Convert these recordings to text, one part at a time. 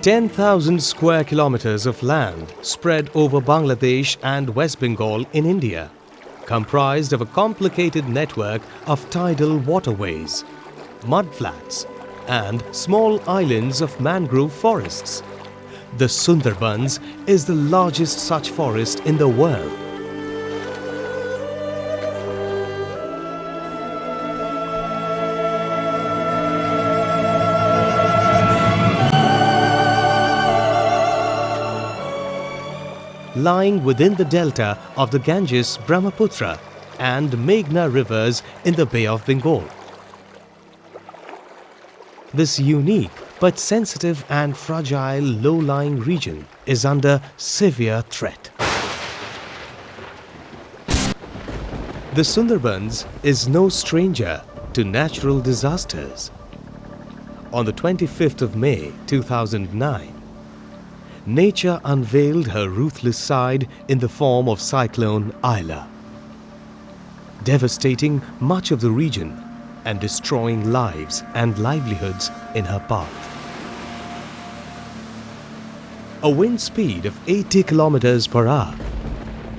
10,000 square kilometers of land spread over Bangladesh and West Bengal in India, comprised of a complicated network of tidal waterways, mudflats, and small islands of mangrove forests. The Sundarbans is the largest such forest in the world. Lying within the delta of the Ganges, Brahmaputra and Meghna rivers in the Bay of Bengal. This unique but sensitive and fragile low-lying region is under severe threat. The Sundarbans is no stranger to natural disasters. On the 25th of May 2009, nature unveiled her ruthless side in the form of cyclone Aila, devastating much of the region and destroying lives and livelihoods in her path. A wind speed of 80 kilometers per hour,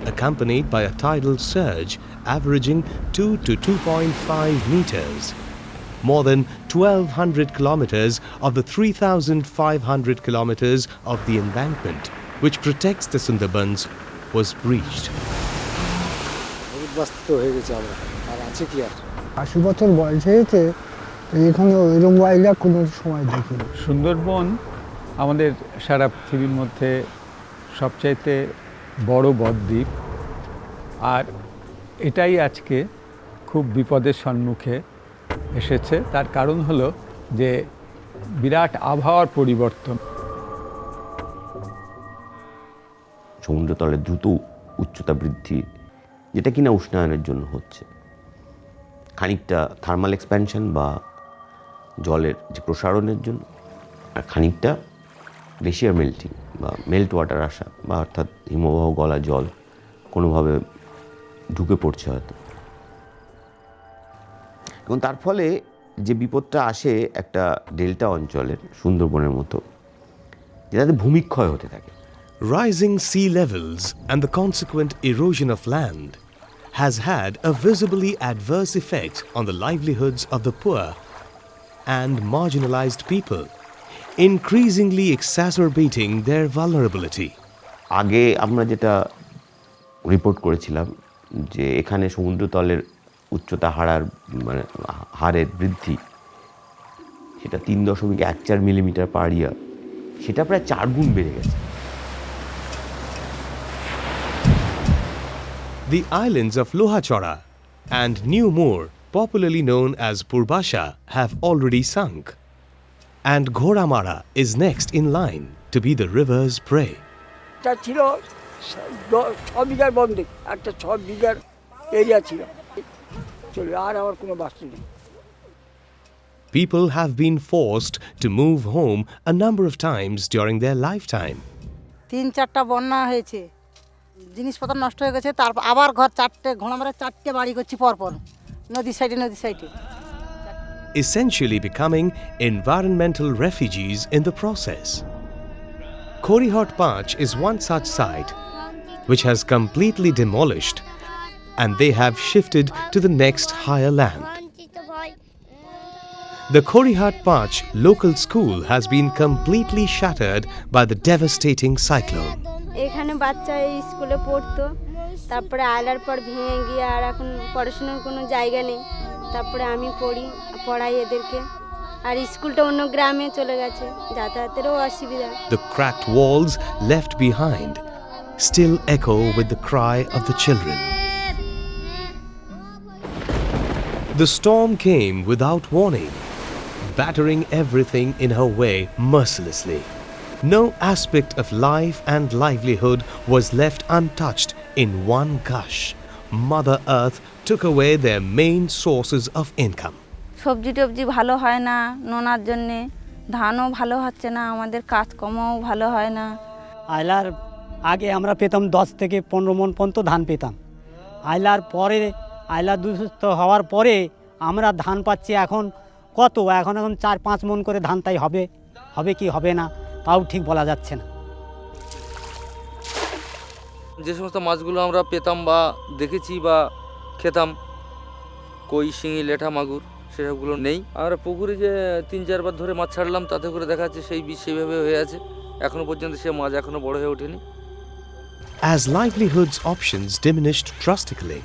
accompanied by a tidal surge averaging 2 to 2.5 meters, more than 1,200 kilometers of the 3,500 kilometers of the embankment which protects the Sundarbans was breached. 80 বছর বয়স হয়েছে এখানে এরকম wildlife কোনো সময় দেখিনি। সুন্দরবন আমাদের সারা পৃথিবীর মধ্যে সবচাইতে বড় বদ্বীপ, আর এটাই আজকে খুব বিপদের সম্মুখে এসেছে। তার কারণ হলো যে বিরাট আবহাওয়ার পরিবর্তন। সমুদ্রতলের দ্রুত উচ্চতা বৃদ্ধি, যেটা কিনা উষ্ণায়নের জন্য হচ্ছে, খানিকটা থার্মাল এক্সপ্যানশন বা জলের যে প্রসারণের জন্য, আর খানিকটা গ্লেশিয়ার মেল্টিং বা মেল্ট ওয়াটার আসা, বা অর্থাৎ হিমবাহ গলা জল কোনোভাবে ঢুকে পড়ছে হয়তো। এবং তার ফলে যে বিপদটা আসে একটা ডেল্টা অঞ্চলের, সুন্দরবনের মতো, যেটাতে ভূমিক্ষয় হতে থাকে। Rising sea levels and the consequent erosion of land has had a visibly adverse effect on the livelihoods of the poor and marginalized people, increasingly exacerbating their vulnerability. আগে আমরা যেটা রিপোর্ট করেছিলাম যে এখানে সমুদ্রতলের উচ্চতা হারের বৃদ্ধি, সেটা 3.14 মিলিমিটার পার ইয়ার, সেটা প্রায় 4 গুণ বেড়ে গেছে। The islands of Lohachora and New Moor, popularly known as Purbasha, have already sunk, and Ghoramara is next in line to be the river's prey. এটা ছিল 6 বিঘার বন্দী, একটা 6 বিঘার এরিয়া ছিল, চলে আর আমার কোনো বাস্তু নেই। People have been forced to move home a number of times during their lifetime. 3-4টা বন্যা হয়েছে, জিনিসপত্র নষ্ট হয়ে গেছে, তারপর আবার ঘর 4টে ঘোড়ামারা 4টে বাড়ি করছি পরপর নদী সাইডে। Essentially becoming environmental refugees in the process. Khorihot Panch is one such site which has completely demolished, and they have shifted to the next higher land. The Khorihot Panch local school has been completely shattered by the devastating cyclone. এখানে বাচ্চা এই স্কুলে পড়তো, তারপরে আইলার পর ভেঙে গিয়ে আর এখন পড়াশোনার কোনো জায়গা নেই। তারপরে আমি পড়াই এদেরকে, আর স্কুলটা অন্য গ্রামে চলে গেছে, যাতায়াতেরও অসুবিধা। The cracked walls left behind still echo with the cry of the children. The storm came without warning, battering everything in her way mercilessly. No aspect of life and livelihood was left untouched in one gush. Mother Earth took away their main sources of income. সবজি টবজি ভালো হয় না নোনার জন্যে, ধানও ভালো হচ্ছে না, আমাদের কাজকর্মও ভালো হয় না। আইলার আগে আমরা পেতাম 10 থেকে 15 মণ পর্যন্ত ধান পেতাম। আইলার পরে আইলা দুস্থ হওয়ার পরে আমরা ধান পাচ্ছি এখন কত, এখন 4-5 মণ করে ধান, তাই হবে কি হবে না। তাও ঠিক বলা যাচ্ছে না। যে সমস্ত মাছগুলো আমরা পেতাম বা দেখেছি বা খেতাম, কই, শিঙি, লেঠা, মাগুর, সেসবগুলো নেই। আমরা পুকুরে যে 3-4 বার ধরে মাছ ছাড়লাম, তাতে করে দেখা যাচ্ছে সেই বীজ সেইভাবে হয়ে আছে, এখনও পর্যন্ত সে মাছ এখনও বড় হয়ে ওঠেনি। As livelihoods options diminished drastically,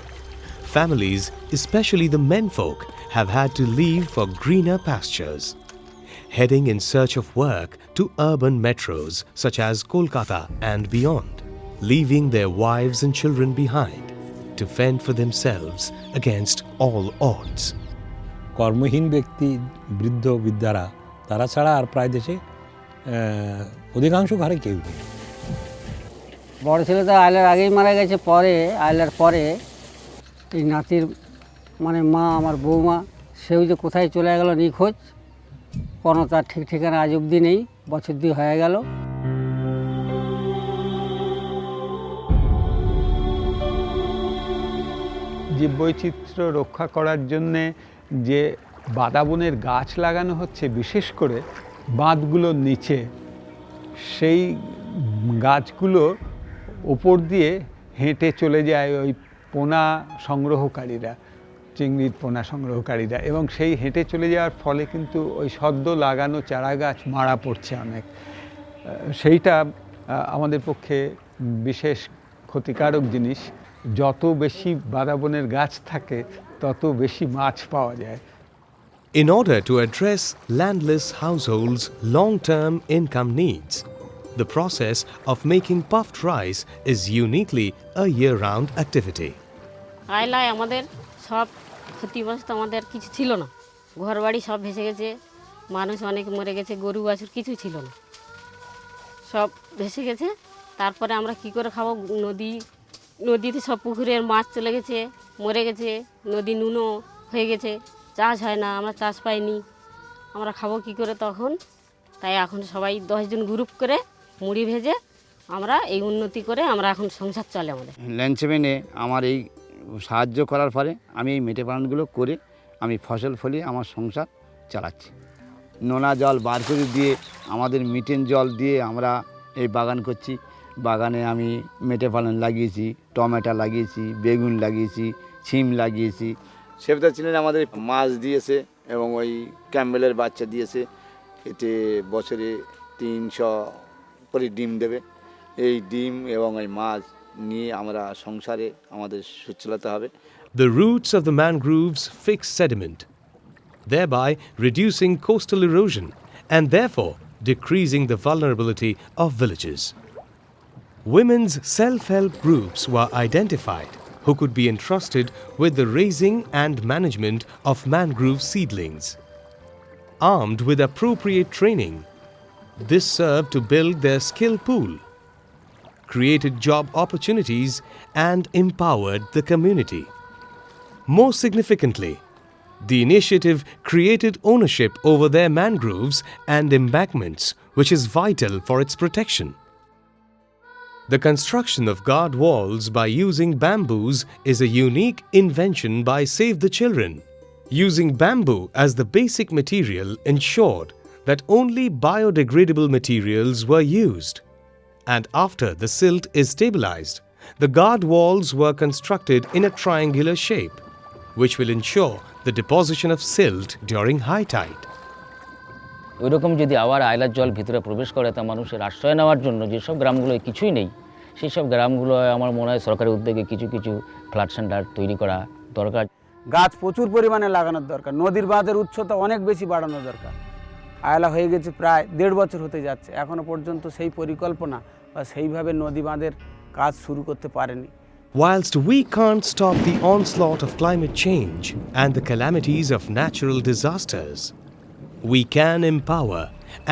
families, especially the menfolk, have had to leave for greener pastures, heading in search of work to urban metros such as Kolkata and beyond, leaving their wives and children behind to fend for themselves against all odds. কর্মহীন ব্যক্তি, বৃদ্ধ বৃদ্ধারা, তারা ছাড়া আর প্রায় দেশে অধিকাংশ ঘরে কেউ নেই। বড় ছেলে তো আইলার আগেই মারা গেছে, পরে আইলার পরে এই নাতির মানে মা, আমার বৌমা, সেও যে কোথায় চলে গেল নিখোঁজ, কোনো তার ঠিক ঠিকানা আজ অবধি নেই, বছর 2 হয়ে গেল। জীববৈচিত্র্য রক্ষা করার জন্যে যে বাদাবনের গাছ লাগানো হচ্ছে, বিশেষ করে বাঁধগুলোর নিচে, সেই গাছগুলোর ওপর দিয়ে হেঁটে চলে যায় ওই পোনা সংগ্রহকারীরা, চিংড়ির পোনা সংগ্রহকারীরা, এবং সেই হেঁটে চলে যাওয়ার ফলে কিন্তু ওই সদ্য লাগানো চারা গাছ মারা পড়ছে অনেক। সেইটা আমাদের পক্ষে বিশেষ ক্ষতিকারক জিনিস। যত বেশি বাদাবনের গাছ থাকে তত বেশি মাছ পাওয়া যায়। In order to address landless households' long-term income needs, the process of making puffed rice is uniquely a year-round activity. আইলায় আমাদের সব ক্ষতিগ্রস্ত, আমাদের কিছু ছিল না, ঘরবাড়ি সব ভেসে গেছে, মানুষ অনেক মরে গেছে, গরু বাছুর কিছু ছিল না, সব ভেসে গেছে। তারপরে আমরা কি করে খাবো? নদীতে সব পুকুরের মাছ চলে গেছে, মরে গেছে, নদী নুনও হয়ে গেছে, চাষ হয় না, আমরা চাষ পাইনি, আমরা খাবো কি করে তখন? তাই এখন সবাই 10 জন গ্রুপ করে মুড়ি ভেজে আমরা এই উন্নতি করে আমরা এখন সংসার চলে আমাদের। ল্যান্ডসেভেনে আমার এই সাহায্য করার ফলে আমি এই মেটে পালনগুলো করে আমি ফসল ফলিয়ে আমার সংসার চালাচ্ছি। নোনা জল বার করে দিয়ে, আমাদের মিটেন জল দিয়ে আমরা এই বাগান করছি। বাগানে আমি মেটে পালন লাগিয়েছি, টমেটো লাগিয়েছি, বেগুন লাগিয়েছি, সিম লাগিয়েছি। সেবদা ছিলেন আমাদের মাছ দিয়েছে এবং ওই ক্যাম্বেলের বাচ্চা দিয়েছে। এতে বছরে 300 করে ডিম দেবে। এই ডিম এবং এই মাছ নিয়ে আমরা সংসারে আমাদের সুচালাতে হবে। The roots of the mangroves fix sediment, thereby reducing coastal erosion and therefore decreasing the vulnerability of villages. Women's self-help groups were identified who could be entrusted with the raising and management of mangrove seedlings. Armed with appropriate training, this served to build their skill pool, created job opportunities, and empowered the community. More significantly, the initiative created ownership over their mangroves and embankments, which is vital for its protection. The construction of guard walls by using bamboos is a unique invention by Save the Children. Using bamboo as the basic material ensured that only biodegradable materials were used. And after the silt is stabilized, the guard walls were constructed in a triangular shape, which will ensure the deposition of silt during high tide. ওইরকম যদি আবার আয়লার জল ভিতরে প্রবেশ করে, তা মানুষের আশ্রয় নেওয়ার জন্য যেসব গ্রামগুলোয় কিছুই নেই, সেই সব গ্রামগুলোয় আমার মনে হয় সরকারি উদ্যোগে কিছু কিছু ফ্লাড সেন্টার তৈরি করা দরকার। গাছ প্রচুর পরিমাণে লাগানোর দরকার, নদীর বাঁধের উচ্চতা অনেক বেশি বাড়ানো দরকার। আয়লা হয়ে গেছে প্রায় 1.5 বছর হতে যাচ্ছে, এখনও পর্যন্ত সেই পরিকল্পনা বা সেইভাবে নদী বাঁধের কাজ শুরু করতে পারেনি। Whilst we can't stop the onslaught of climate change and the calamities of natural disasters, we can empower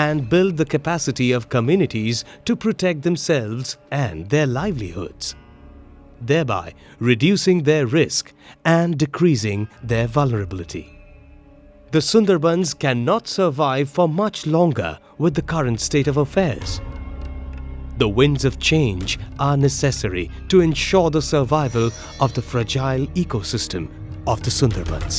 and build the capacity of communities to protect themselves and their livelihoods, thereby reducing their risk and decreasing their vulnerability. The Sundarbans cannot survive for much longer with the current state of affairs. The winds of change are necessary to ensure the survival of the fragile ecosystem of the Sundarbans.